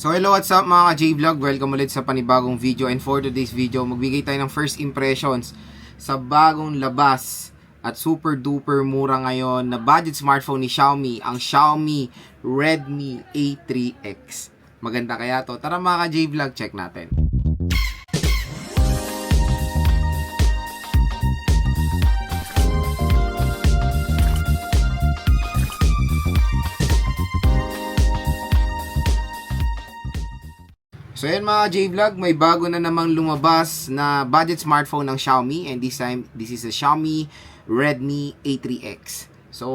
So hello, what's up mga ka-J-Vlog? Welcome ulit sa panibagong video, and for today's video, magbigay tayo ng first impressions sa bagong labas at super duper mura ngayon na budget smartphone ni Xiaomi, ang Xiaomi Redmi A3X. Maganda kaya to? Tara mga ka-J-Vlog, check natin. So yan mga J-Vlog, may bago na namang lumabas na budget smartphone ng Xiaomi, and this time, this is a Xiaomi Redmi A3X. So,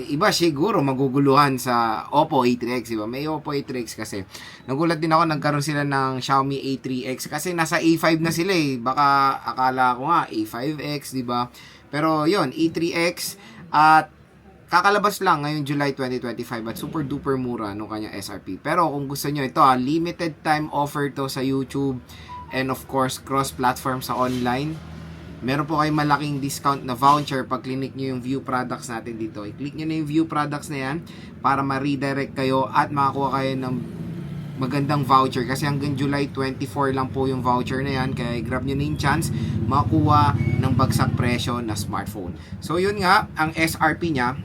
iba siguro maguguluhan sa Oppo A3X, diba? May Oppo A3X kasi. Nagulat din ako, nagkaroon sila ng Xiaomi A3X kasi nasa A5 na sila eh. Baka akala ko nga A5X, diba? Pero yon A3X at kakalabas lang ngayong July 2025 at super duper mura no kanyang SRP. Pero kung gusto nyo ito, limited time offer to sa YouTube and of course cross-platform sa online. Meron po kayong malaking discount na voucher pag click nyo yung view products natin dito. I-click nyo na yung view products na yan para ma-redirect kayo at makakuha kayo ng magandang voucher kasi hanggang July 24 lang po yung voucher na yan, kaya grab nyo na yung chance makakuha ng bagsak presyo na smartphone. So yun nga, ang SRP nya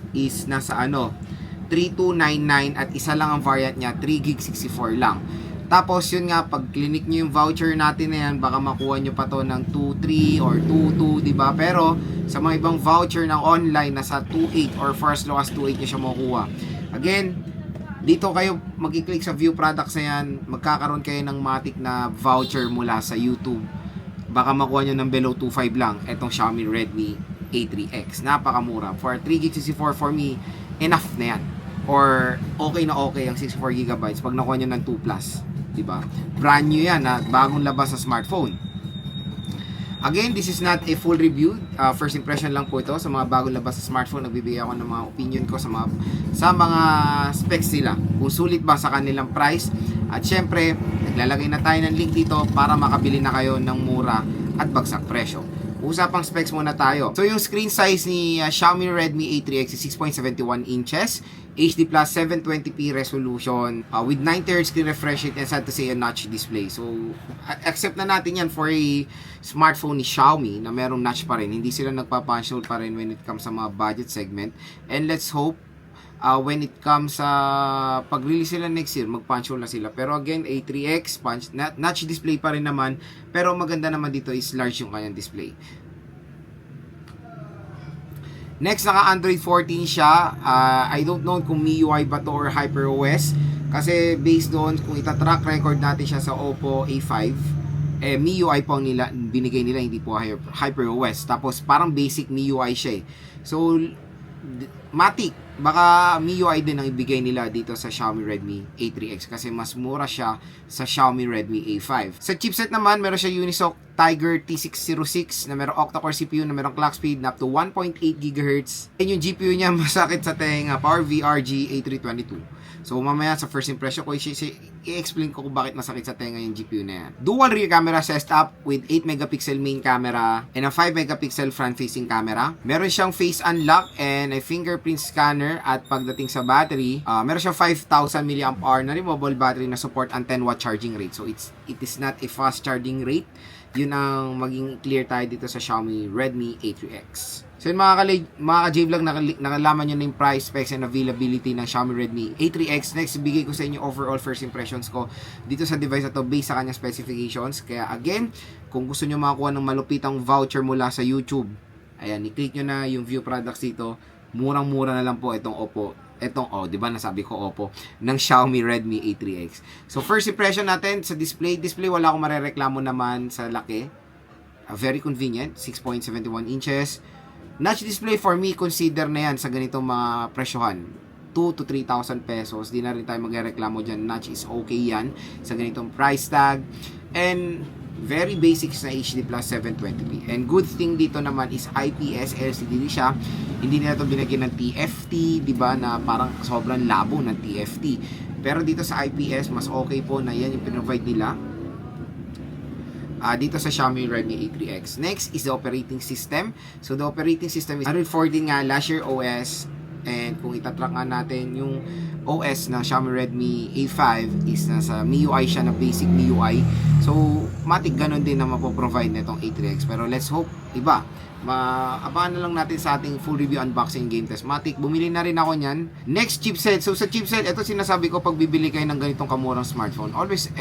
is nasa 3299 at isa lang ang variant niya, 3GB64 lang. Tapos yun nga, pag click nyo yung voucher natin na yan, baka makuha nyo pa to ng 23 or 22, diba? Pero sa mga ibang voucher ng online, nasa 28 or for as low as 28 nyo siya makukuha. Again, dito kayo mag-click sa view products na yan, magkakaroon kayo ng matik na voucher mula sa YouTube. Baka makuha nyo ng below 25 lang etong Xiaomi Redmi A3X. Napakamura. For 3GB64, for me, enough na yan. Or okay na okay ang 64GB pag nakuha nyo ng 2 Plus. Diba? Brand new yan, bagong labas sa smartphone. Again, this is not a full review. First impression lang po ito sa mga bagong labas sa smartphone. Nagbibigay ako ng mga opinion ko sa mga specs nila. Kung sulit ba sa kanilang price. At syempre, naglalagay na tayo ng link dito para makabili na kayo ng mura at bagsak presyo. Usapang specs muna tayo. So yung screen size ni Xiaomi Redmi A3X is 6.71 inches, HD plus 720p resolution with 90Hz screen refresh rate and sad to say a notch display. So accept na natin yan for a smartphone ni Xiaomi na merong notch pa rin. Hindi sila nagpa-punch hole pa rin when it comes sa mga budget segment. And let's hope when it comes sa pag-release sila next year, mag-punch hole na sila. Pero again, A3X, notch display pa rin naman. Pero maganda naman dito is large yung kanyang display. Next, naka Android 14 siya. I don't know kung MIUI ba to or HyperOS. Kasi based doon, kung ita-track record natin siya sa Oppo A5, MIUI po nila, binigay nila, hindi po HyperOS. Tapos parang basic MIUI siya eh. So, matik, baka MIUI din ang ibigay nila dito sa Xiaomi Redmi A3X kasi mas mura siya sa Xiaomi Redmi A5. Sa chipset naman, meron siya Unisoc Tiger T606 na merong octa-core CPU na merong clock speed na up to 1.8 GHz. And yung GPU niya masakit sa tenga, PowerVR G A322. So mamaya sa first impression ko, i-explain ko kung bakit masakit sa tenga yung GPU na yan. Dual rear camera setup with 8 megapixel main camera and a 5 megapixel front-facing camera. Meron siyang face unlock and a fingerprint scanner, at pagdating sa battery, meron siyang 5,000 mAh na removable battery na support ang 10W charging rate. So it is not a fast charging rate. Yun ang maging clear tayo dito sa Xiaomi Redmi A3X. So yun mga ka-J-Vlog, nakalaman nyo na yung price, specs, and availability ng Xiaomi Redmi A3X. Next, bigay ko sa inyo overall first impressions ko dito sa device na to based sa kanyang specifications. Kaya again, kung gusto nyo makakuha ng malupitang voucher mula sa YouTube, ayan, i-click nyo na yung view products dito. Murang-mura na lang po itong Oppo. Di ba nasabi ko Oppo, ng Xiaomi Redmi A3X. So first impression natin sa display, wala akong marereklamo naman sa laki. Very convenient, 6.71 inches. Notch display for me, consider na yan sa ganitong mga presyohan. 2 to 3,000 pesos. Di na rin tayo magrereklamo dyan. Notch is okay yan sa ganitong price tag. And very basic na HD plus 720p. And good thing dito naman is IPS LCD siya. Hindi nila ito binigyan ng TFT, di ba, na parang sobrang labo ng TFT. Pero dito sa IPS, mas okay po na yan yung pinrovide nila. Dito sa Xiaomi Redmi A3X. Next is the operating system. So the operating system is Android 14 nga, last year OS. And kung itatrack nga natin yung OS ng Xiaomi Redmi A5 is nasa MIUI siya, na basic MIUI. So, matik ganun din na mapoprovide nitong A3X. Pero let's hope, iba. Abangan na lang natin sa ating full review, unboxing, game test. Matik, bumili na rin ako niyan. Next chipset. So, sa chipset, ito sinasabi ko, pag bibili kayo ng ganitong kamurang smartphone, always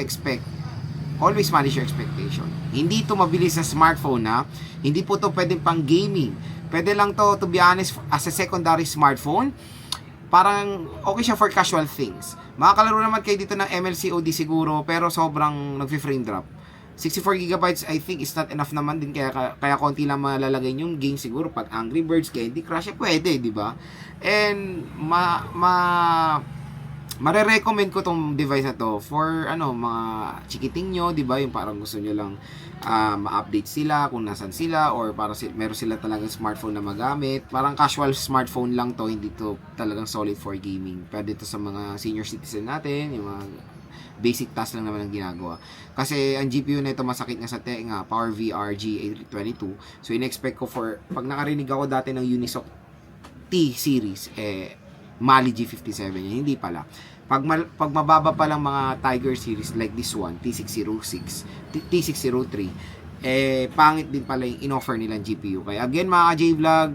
manage your expectation. Hindi ito mabilis na smartphone, ha. Hindi po ito pwedeng pang gaming. Pwede lang to be honest, as a secondary smartphone. Parang okay siya for casual things. Makakalaro naman kayo dito ng MLCOD siguro, pero sobrang nagfi-frame drop. 64GB I think is not enough naman din, kaya konti lang malalagay yung game siguro pag Angry Birds, Candy Crush, pwede, di ba? And mare-recommend ko tong device na to for mga chikiting nyo, di ba? Yung parang gusto nyo lang ma-update sila kung nasan sila, or para meron sila talagang smartphone na magamit. Parang casual smartphone lang to, hindi to talagang solid for gaming. Pwede to sa mga senior citizen natin, yung mga basic task lang naman ang ginagawa. Kasi ang GPU na ito masakit nga sa tenga, PowerVR G822. So in-expect ko pag nakarinig ako dati ng Unisoc T series, Mali G57 yun, hindi pala. Pag mababa pa lang mga Tiger series like this one, T606, T603, pangit din pala yung in-offer nilang GPU. Kaya again mga J-Vlog,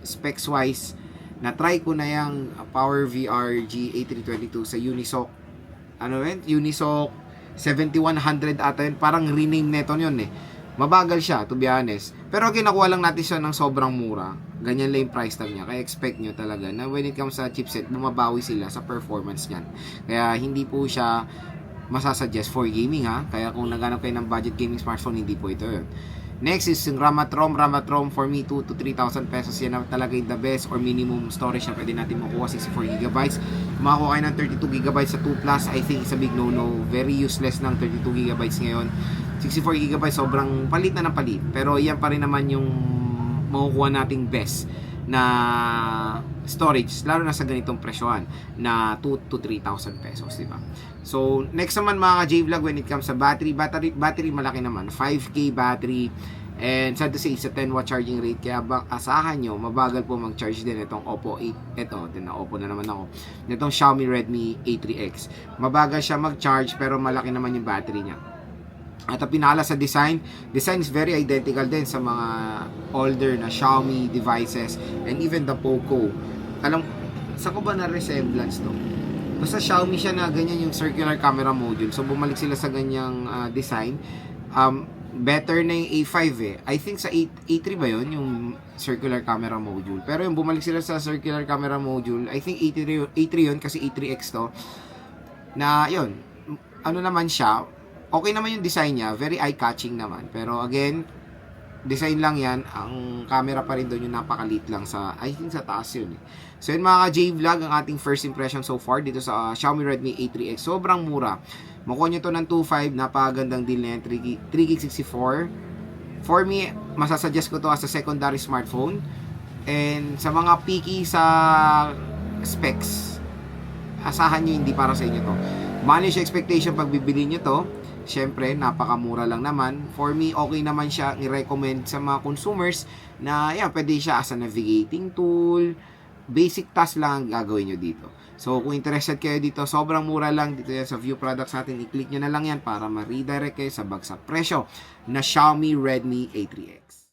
specs wise, na-try ko na yung PowerVR G8322 sa Unisoc, Unisoc 7100 ata yun, parang rename neto yun Mabagal siya, to be honest. Pero nakuha lang natin siya ng sobrang mura. Ganyan lang yung price tag niya. Kaya expect nyo talaga na when it comes sa chipset, bumabawi sila sa performance niyan. Kaya hindi po siya masasuggest for gaming, ha. Kaya kung naghanap kayo ng budget gaming smartphone, hindi po ito yun. Next is yung RAM at ROM for me 2 to 3,000 pesos. Yan na talaga yung the best or minimum storage na pwede natin makuha, 64GB. Makakuha kayo ng 32GB sa 2 Plus, I think it's a big no-no. Very useless ng 32GB ngayon. 64GB sobrang palit na ng palit. Pero yan pa rin naman yung makukuha nating best na storage, lalo na sa ganitong presyohan na 2 to 3,000 pesos, diba? So, next naman mga J-Vlog, when it comes sa battery malaki naman, 5K battery, and sad to say, it's a 10 watt charging rate, kaya asahan nyo, mabagal po mag-charge din itong Oppo 8, Oppo na naman ako, itong Xiaomi Redmi A3X. Mabagal siya mag-charge, pero malaki naman yung battery niya. At ang pinakala sa design is very identical din sa mga older na Xiaomi devices and even the Poco. Saan ko ba na resemblance to? Basta Xiaomi siya na ganyan yung circular camera module. So bumalik sila sa ganyang design. Better na yung A5 I think sa A3 ba yun, yung circular camera module. Pero yung bumalik sila sa circular camera module, I think A3 yun kasi A3X to. Na yun, naman siya, okay naman yung design niya, very eye-catching naman. Pero again, design lang yan, ang camera pa rin doon yung napakalit lang I think sa taas yun So yun mga J-Vlog, ang ating first impression so far dito sa Xiaomi Redmi A3X. Sobrang mura. Makuha nyo to ng 2.5, napakagandang deal na yan, 3GB64. For me, masasuggest ko to as a secondary smartphone. And sa mga picky sa specs, asahan nyo hindi para sa inyo to. Manage expectation pag bibili nyo to. Siyempre, napakamura lang naman. For me, okay naman siya i-recommend sa mga consumers na pwede siya as a navigating tool. Basic task lang ang gagawin nyo dito. So, kung interested kayo dito, sobrang mura lang dito yan sa view products natin. I-click nyo na lang yan para ma-redirect kayo sa bagsak presyo na Xiaomi Redmi A3X.